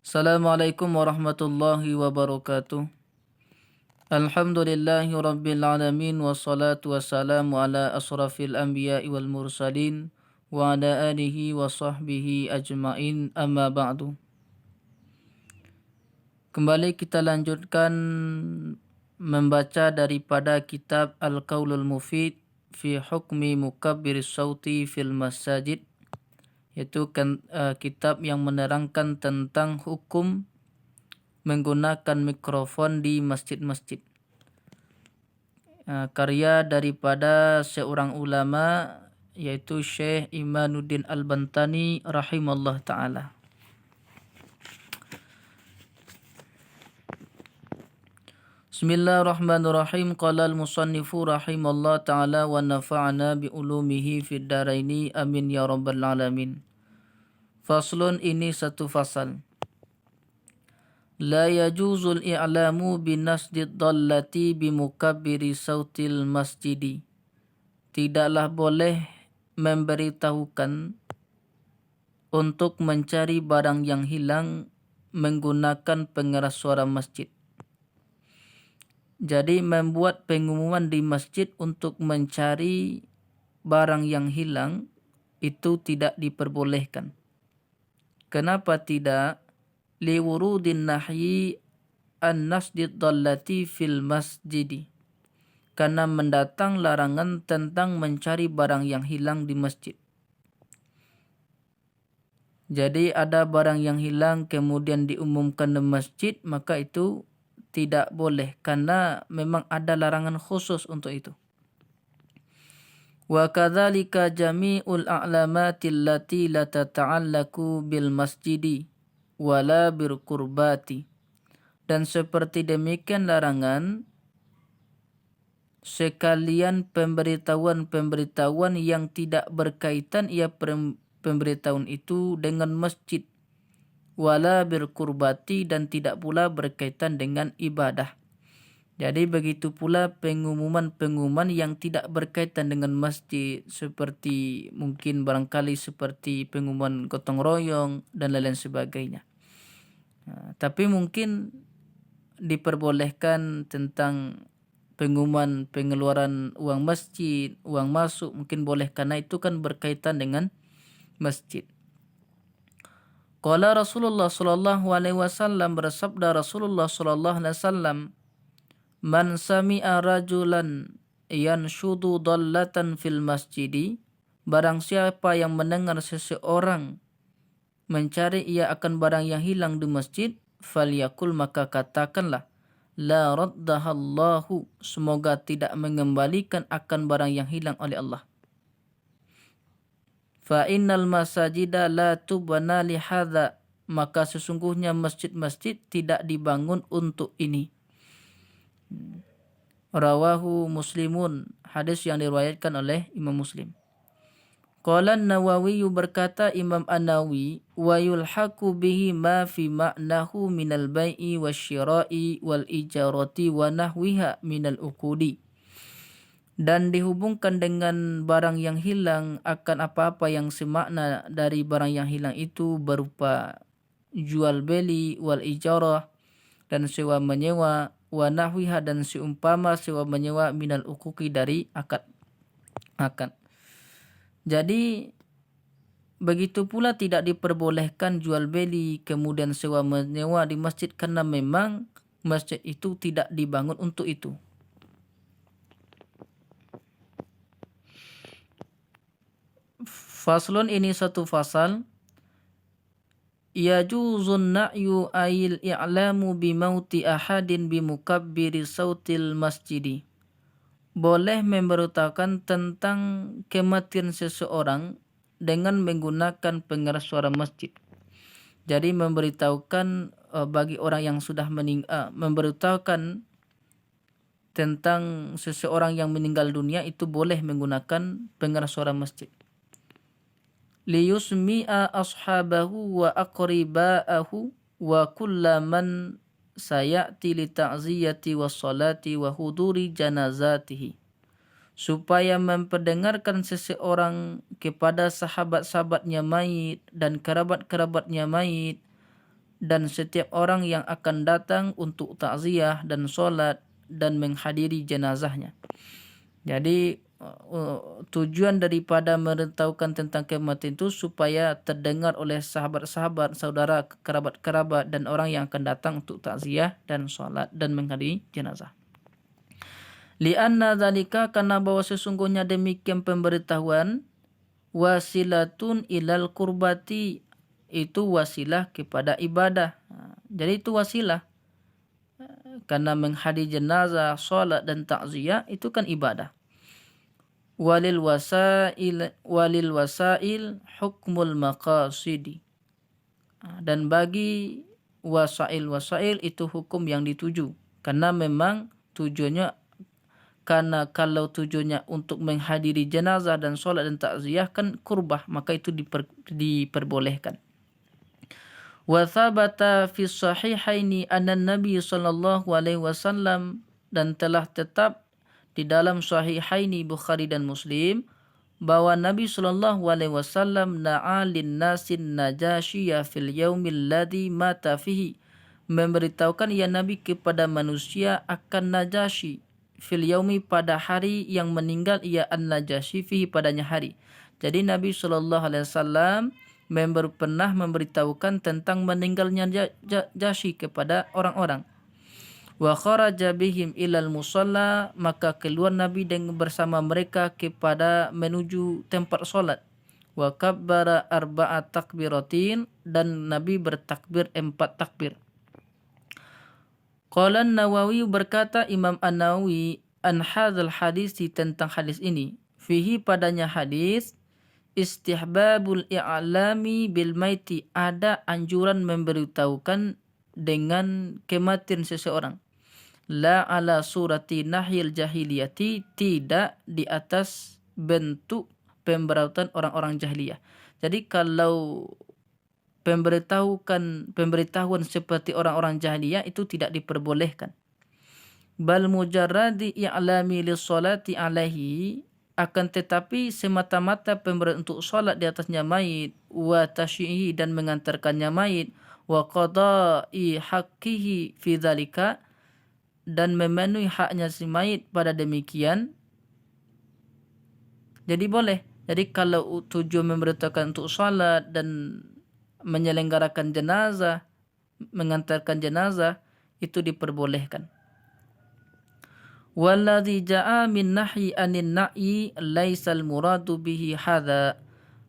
Assalamualaikum warahmatullahi wabarakatuh. Alhamdulillahi rabbil alamin wassalatu wassalamu ala asrafil anbiya'i wal mursalin wa ala alihi wa sahbihi ajmain, amma ba'du. Kembali kita lanjutkan membaca daripada kitab Al-Qaulul Mufid fi hukmi mukabbiris sauti fil masajid, yaitu kitab yang menerangkan tentang hukum menggunakan mikrofon di masjid-masjid. Karya daripada seorang ulama yaitu Syekh Imanuddin Al-Bantani rahimallahu ta'ala. Bismillahirrahmanirrahim. Qala al-musannifu rahimallahu ta'ala wa nafa'ana bi ulumihi fid daraini amin ya rabbal alamin. Faslun, ini satu fasal. La yajuzul i'lamu binasdid dallati bimukabbiri sautil masjidi. Tidaklah boleh memberitahukan untuk mencari barang yang hilang menggunakan pengeras suara masjid. Jadi membuat pengumuman di masjid untuk mencari barang yang hilang itu tidak diperbolehkan. Kenapa tidak? Liwurudin nahyi an-nasdid dallati fil masjidi. Karena mendatang larangan tentang mencari barang yang hilang di masjid. Jadi ada barang yang hilang kemudian diumumkan di masjid, maka itu tidak boleh karena memang ada larangan khusus untuk itu. Wa kadzalika jami'ul a'lamati allati la tata'allaku bil masjidi wala bil qurbati. Dan seperti demikian larangan sekalian pemberitahuan-pemberitahuan yang tidak berkaitan pemberitahuan itu dengan masjid, wala bil qurbati, dan tidak pula berkaitan dengan ibadah. Jadi begitu pula pengumuman-pengumuman yang tidak berkaitan dengan masjid, seperti mungkin barangkali seperti pengumuman gotong royong dan lain sebagainya. Tapi mungkin diperbolehkan tentang pengumuman pengeluaran uang masjid, uang masuk, mungkin boleh karena itu kan berkaitan dengan masjid. Qala Rasulullah sallallahu alaihi wasallam, bersabda Rasulullah sallallahu alaihi wasallam, man sami'a rajulan yanshudu dallatan fil masjidi, barang siapa yang mendengar seseorang mencari ia akan barang yang hilang di masjid, falyakul, maka katakanlah, la raddahallahu, semoga tidak mengembalikan akan barang yang hilang oleh Allah. Fa innal masajida la tubna li hadza, maka sesungguhnya masjid-masjid tidak dibangun untuk ini. Rawahu Muslimun, hadis yang diriwayatkan oleh Imam Muslim. Qala an-Nawawi, berkata Imam An-Nawawi, wa yulhaqu bihi ma fi ma'nahu minal bai'i wasyira'i wal ijarati wa nahwiha minal uqudi. Dan dihubungkan dengan barang yang hilang akan apa-apa yang semakna dari barang yang hilang itu berupa jual beli, wal ijarah, dan sewa menyewa, wa nahwiha, dan seumpama sewa menyewa, minal uquqi, dari akad. Jadi begitu pula tidak diperbolehkan jual beli kemudian sewa menyewa di masjid karena memang masjid itu tidak dibangun untuk itu. Faslun, ini satu fasal. Yajuzun na'yu ayil i'lamu bimauti ahadin bimukabbiri sautil masjidi. Boleh memberitakan tentang kematian seseorang dengan menggunakan pengeras suara masjid. Jadi memberitahukan bagi orang yang sudah meninggal, memberitahukan tentang seseorang yang meninggal dunia itu boleh menggunakan pengeras suara masjid. Liyusmi'a ashabahu wa aqriba'ahu wa kullaman sayati li ta'ziyati was salati wa huduri janazatihi, supaya memperdengarkan seseorang kepada sahabat-sahabatnya mayit dan kerabat-kerabatnya mayit dan setiap orang yang akan datang untuk takziah dan solat dan menghadiri jenazahnya. Jadi tujuan daripada memberitahukan tentang kematian itu supaya terdengar oleh sahabat-sahabat, saudara, kerabat-kerabat dan orang yang akan datang untuk takziah dan solat dan menghadiri jenazah. Lianna dzalika, karena bahwa sesungguhnya demikian pemberitahuan, wasilatun ilal kurbati, itu wasilah kepada ibadah. Jadi itu wasilah. Karena menghadiri jenazah, solat dan takziah itu kan ibadah. Walil wasail hukmul maqasidi. Dan bagi wasail itu hukum yang dituju. Karena memang tujuannya, karena kalau tujuannya untuk menghadiri jenazah dan solat dan takziah kan kurbah, maka itu diperbolehkan. Wa thabata fi sahihaini anna Nabi sallallahu alaihi wasallam, dan telah tetap di dalam sahihaini Bukhari dan Muslim bahwa Nabi sallallahu alaihi wasallam na'alin nasin najashiyya fil yaumil ladzi mata fihi, memberitahukan ya Nabi kepada manusia akan Najasyi fil yaumi, pada hari yang meninggal ia an-Najasyi fihi, padanya hari. Jadi Nabi sallallahu alaihi wasallam pernah memberitahukan tentang meninggalnya Najasyi kepada orang-orang. Wa kharaja bihim ilal musalla, maka keluar Nabi dengan bersama mereka kepada menuju tempat solat. Wa kabbara arba'at takbiratin, dan Nabi bertakbir 4 takbir. Qala An-Nawawi, berkata Imam An-Nawawi, an hadzal hadis, tentang hadis ini, fihi, padanya hadis, istihbabul i'lami bil maiti, ada anjuran memberitahukan dengan kematian seseorang. La ala surati nahyil jahiliyati, tidak di atas bentuk pemberitahuan orang-orang jahiliyah. Jadi kalau pemberitahuan seperti orang-orang jahiliyah itu tidak diperbolehkan. Bal mujarradi i'lami lis-salati alaihi, akan tetapi semata-mata pemberitahuan untuk salat di atasnya mayit, wa tasyihi, dan mengantarkannya mayit, wa qada'i haqqihi fi dzalika, dan memenuhi haknya si mayit pada demikian, jadi boleh. Jadi kalau tujuan memberitahukan untuk salat dan menyelenggarakan jenazah, mengantarkan jenazah, itu diperbolehkan. Walladzi ja'a min nahyi anin na'yi laisal muradu bihi hadza,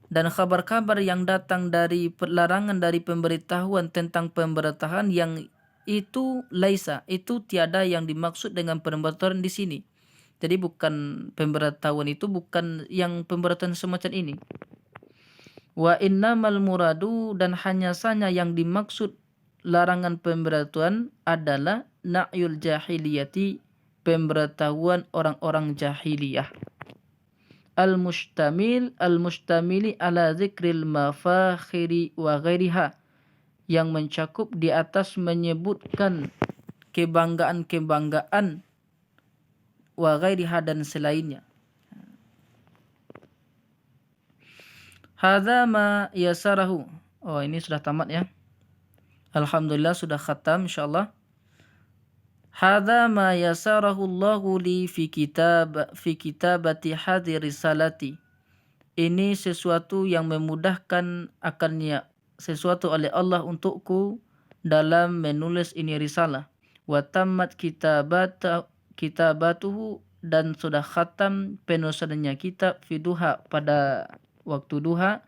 dan kabar-kabar yang datang dari larangan dari pemberitahuan tentang pemberitahuan yang itu laisa, itu tiada yang dimaksud dengan pemberitahuan di sini. Jadi bukan pemberitahuan itu bukan yang pemberitahuan semacam ini. Wa innamal muradu, dan hanya saja yang dimaksud larangan pemberitahuan adalah na'yul jahiliyati, pemberitahuan orang-orang jahiliyah. Al-mustamili ala zikril mafakhiri wa ghairiha, yang mencakup di atas menyebutkan kebanggaan-kebanggaan, wa ghairiha, dan selainnya. Hadza ma yasarahu. Oh, ini sudah tamat ya. Alhamdulillah sudah khatam insyaallah. Hadza ma yasarahu Allahu li fi kitabati hadhihi risalati. Ini sesuatu yang memudahkan akannya sesuatu oleh Allah untukku dalam menulis ini risalah. Wa tammat kitabatuhu, dan sudah khatam penulisannya kitab fi duha, pada waktu duha,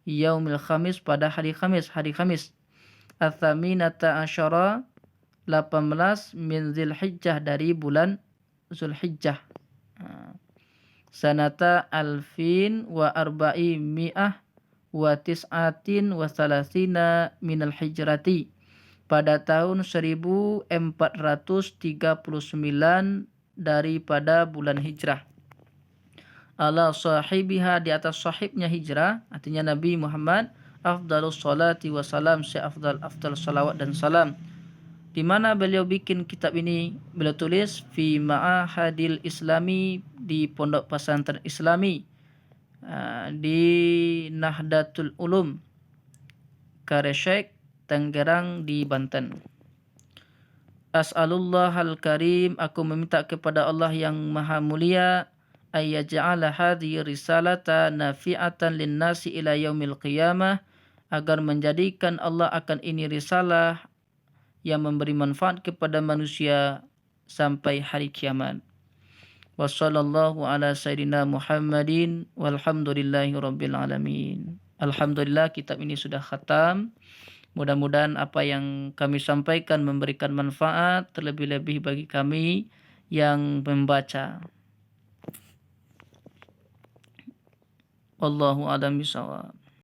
yaumil khamis, pada hari Khamis. Atsaminata asyara, 18 min Zulhijjah, dari bulan Zulhijjah. Sanata alfin wa arba'i mi'ah wa tis'atin wa salasina minal hijrati, pada tahun 1439 daripada bulan hijrah. Ala sahibiha, di atas sahibnya hijrah, artinya Nabi Muhammad, afdalus salati wa salam, seafdal salawat dan salam. Di mana beliau bikin kitab ini, beliau tulis fi ma'ahadil islami, di pondok pesantren islami, di Nahdlatul Ulum, karya Syekh Tenggerang di Banten. As'alullah al-karim, aku meminta kepada Allah yang maha mulia, ayyaj'ala hadhihi risalata nafi'atan linnasi ila yaumil qiyamah, agar menjadikan Allah akan ini risalah yang memberi manfaat kepada manusia sampai hari kiamat. Wa sallallahu ala sayyidina Muhammadin walhamdulillahi rabbil alamin. Alhamdulillah, kitab ini sudah khatam. Mudah-mudahan apa yang kami sampaikan memberikan manfaat, terlebih-lebih bagi kami yang membaca. Wallahu a'lam bishawab.